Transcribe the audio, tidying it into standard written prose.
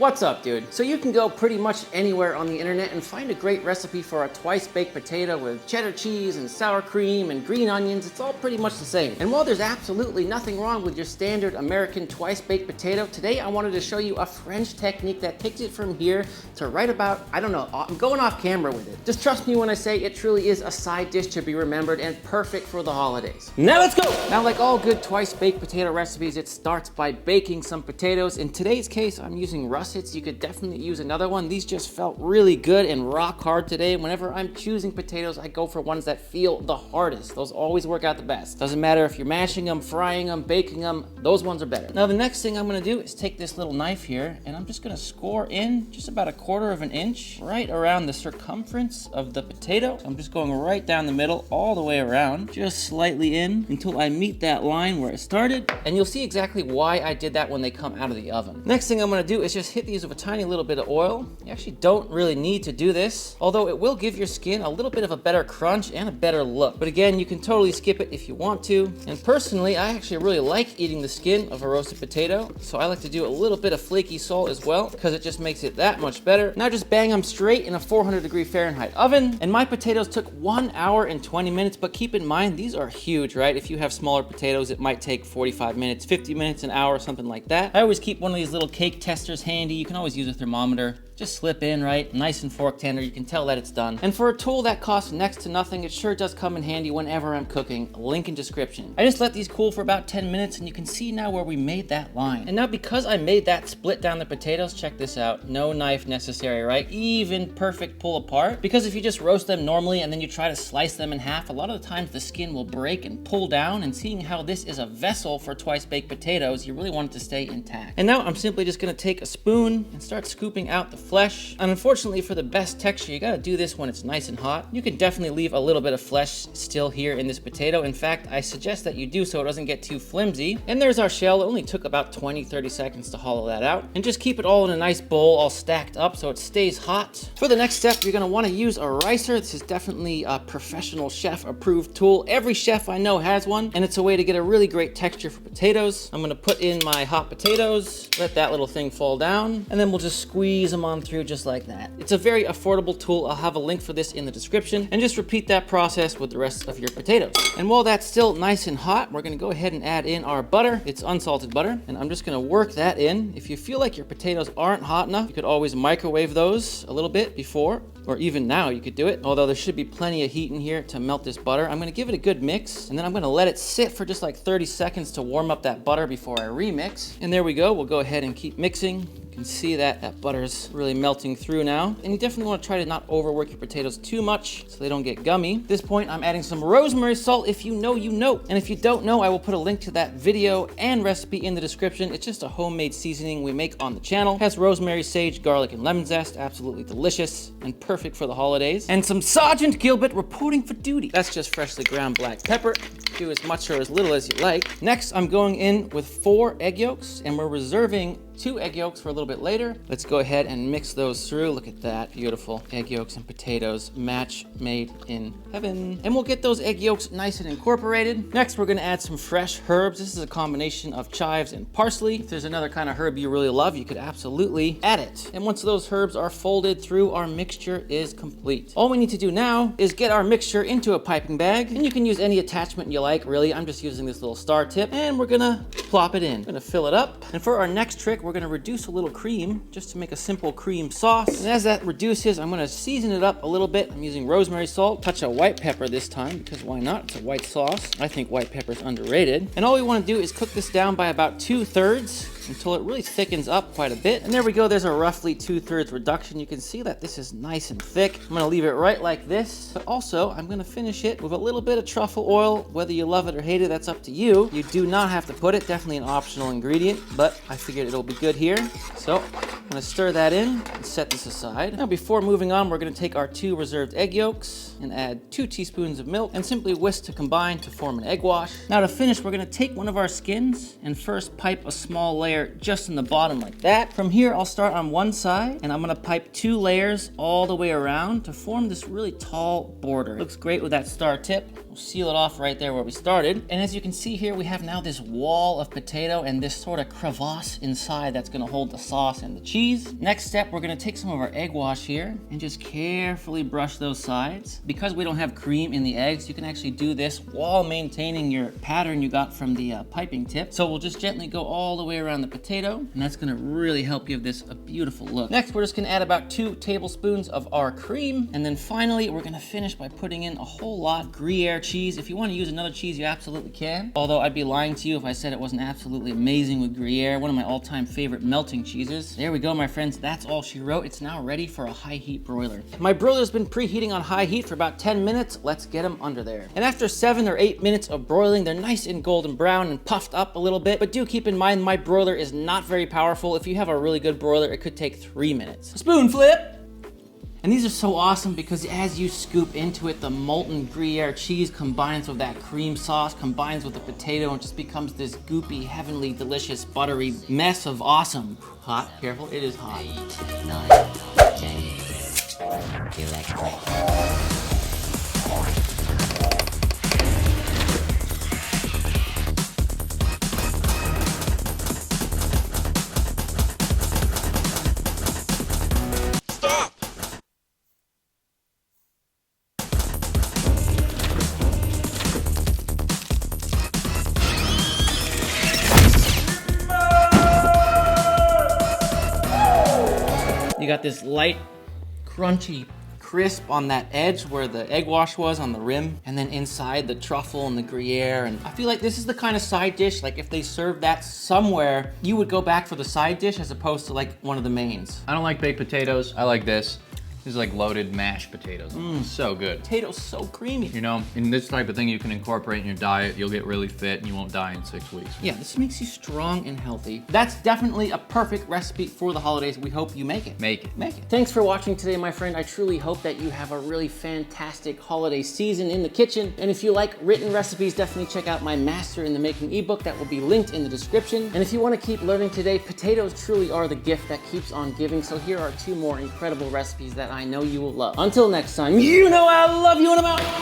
What's up, dude? So you can go pretty much anywhere on the internet and find a great recipe for a twice baked potato with cheddar cheese and sour cream and green onions. It's all pretty much the same. And while there's absolutely nothing wrong with your standard American twice baked potato, today I wanted to show you a French technique that takes it from here to right about, I don't know, I'm going off camera with it. Just trust me when I say it truly is a side dish to be remembered and perfect for the holidays. Now let's go! Now, like all good twice baked potato recipes, it starts by baking some potatoes. In today's case, I'm using Russets. You could definitely use another one. These just felt really good and rock hard today. Whenever I'm choosing potatoes, I go for ones that feel the hardest. Those always work out the best. Doesn't matter if you're mashing them, frying them, baking them, those ones are better. Now the next thing I'm gonna do is take this little knife here and I'm just gonna score in just about 1/4 of an inch right around the circumference of the potato. So I'm just going right down the middle all the way around, just slightly in until I meet that line where it started. And you'll see exactly why I did that when they come out of the oven. Next thing I'm gonna do is just hit these with a tiny little bit of oil. You actually don't really need to do this, although it will give your skin a little bit of a better crunch and a better look. But again, you can totally skip it if you want to. And personally, I actually really like eating the skin of a roasted potato, so I like to do a little bit of flaky salt as well, because it just makes it that much better. Now just bang them straight in a 400-degree Fahrenheit oven. And my potatoes took 1 hour and 20 minutes, but keep in mind, these are huge, right? If you have smaller potatoes, it might take 45 minutes, 50 minutes, an hour, something like that. I always keep one of these little cake testers handy. You can always use a thermometer. Just slip in, right? Nice and fork tender, you can tell that it's done. And for a tool that costs next to nothing, it sure does come in handy whenever I'm cooking. Link in description. I just let these cool for about 10 minutes and you can see now where we made that line. And now because I made that split down the potatoes, check this out. No knife necessary, right? Even perfect pull apart. Because if you just roast them normally and then you try to slice them in half, a lot of the times the skin will break and pull down, and seeing how this is a vessel for twice baked potatoes, you really want it to stay intact. And now I'm simply just gonna take a spoon and start scooping out the flesh. And unfortunately, for the best texture, you gotta do this when it's nice and hot. You can definitely leave a little bit of flesh still here in this potato. In fact, I suggest that you do so it doesn't get too flimsy. And there's our shell. It only took about 20-30 seconds to hollow that out. And just keep it all in a nice bowl, all stacked up so it stays hot. For the next step, you're gonna wanna use a ricer. This is definitely a professional chef approved tool. Every chef I know has one, and it's a way to get a really great texture for potatoes. I'm gonna put in my hot potatoes, let that little thing fall down, and then we'll just squeeze them on through just like that. It's a very affordable tool. I'll have a link for this in the description, and just repeat that process with the rest of your potatoes. And while that's still nice and hot, we're gonna go ahead and add in our butter. It's unsalted butter, and I'm just gonna work that in. If you feel like your potatoes aren't hot enough, you could always microwave those a little bit before, or even now you could do it, although there should be plenty of heat in here to melt this butter. I'm gonna give it a good mix, and then I'm gonna let it sit for just like 30 seconds to warm up that butter before I remix. And there we go. We'll go ahead and keep mixing. You can see that butter's really melting through now. And you definitely want to try to not overwork your potatoes too much so they don't get gummy. At this point, I'm adding some rosemary salt. If you know, you know. And if you don't know, I will put a link to that video and recipe in the description. It's just a homemade seasoning we make on the channel. It has rosemary, sage, garlic, and lemon zest. Absolutely delicious and perfect for the holidays. And some Sergeant Gilbert reporting for duty. That's just freshly ground black pepper. Do as much or as little as you like. Next, I'm going in with 4 egg yolks, and we're reserving 2 egg yolks for a little bit later. Let's go ahead and mix those through. Look at that, beautiful. Egg yolks and potatoes, match made in heaven. And we'll get those egg yolks nice and incorporated. Next, we're gonna add some fresh herbs. This is a combination of chives and parsley. If there's another kind of herb you really love, you could absolutely add it. And once those herbs are folded through, our mixture is complete. All we need to do now is get our mixture into a piping bag, and you can use any attachment you like, really. I'm just using this little star tip, and we're gonna plop it in. We're gonna fill it up. And for our next trick, we're gonna reduce a little cream just to make a simple cream sauce. And as that reduces, I'm gonna season it up a little bit. I'm using rosemary salt, touch of white pepper this time, because why not? It's a white sauce. I think white pepper is underrated. And all we wanna do is cook this down by about 2/3 until it really thickens up quite a bit. And there we go, there's a roughly 2/3 reduction. You can see that this is nice and thick. I'm gonna leave it right like this, but also I'm gonna finish it with a little bit of truffle oil. Whether you love it or hate it, that's up to you. You do not have to put it, definitely an optional ingredient, but I figured it'll be good here. So I'm gonna stir that in and set this aside. Now before moving on, we're gonna take our 2 reserved egg yolks and add 2 teaspoons of milk and simply whisk to combine to form an egg wash. Now to finish, we're gonna take one of our skins and first pipe a small layer just in the bottom like that. From here, I'll start on one side and I'm gonna pipe 2 layers all the way around to form this really tall border. Looks great with that star tip. We'll seal it off right there where we started. And as you can see here, we have now this wall of potato and this sort of crevasse inside that's gonna hold the sauce and the cheese. Next step, we're gonna take some of our egg wash here and just carefully brush those sides. Because we don't have cream in the eggs, you can actually do this while maintaining your pattern you got from the piping tip. So we'll just gently go all the way around the potato, and that's gonna really help give this a beautiful look. Next, we're just gonna add about 2 tablespoons of our cream, and then finally, we're gonna finish by putting in a whole lot of Gruyere cheese. If you wanna use another cheese, you absolutely can. Although I'd be lying to you if I said it wasn't absolutely amazing with Gruyere, one of my all-time favorite melting cheeses. There we go, my friends. That's all she wrote. It's now ready for a high heat broiler. My broiler's been preheating on high heat for about 10 minutes. Let's get them under there. And after 7 or 8 minutes of broiling, they're nice and golden brown and puffed up a little bit, but do keep in mind my broiler is not very powerful. If you have a really good broiler, it could take 3 minutes. Spoon flip! And these are so awesome because as you scoop into it, the molten Gruyere cheese combines with that cream sauce, combines with the potato, and just becomes this goopy, heavenly, delicious, buttery mess of awesome. Hot, careful, it is hot. 8, 9, 10. You got this light, crunchy crisp on that edge where the egg wash was on the rim, and then inside the truffle and the Gruyere. And I feel like this is the kind of side dish, like if they served that somewhere, you would go back for the side dish as opposed to like one of the mains. I don't like baked potatoes. I like this. This is like loaded mashed potatoes. So good. Potatoes so creamy. You know, in this type of thing you can incorporate in your diet. You'll get really fit and you won't die in 6 weeks. Yeah, this makes you strong and healthy. That's definitely a perfect recipe for the holidays. We hope you make it. Make it. Make it. Thanks for watching today, my friend. I truly hope that you have a really fantastic holiday season in the kitchen. And if you like written recipes, definitely check out my Master in the Making ebook that will be linked in the description. And if you want to keep learning today, potatoes truly are the gift that keeps on giving. So here are 2 more incredible recipes that I know you will love. Until next time, you know I love you and I'm out.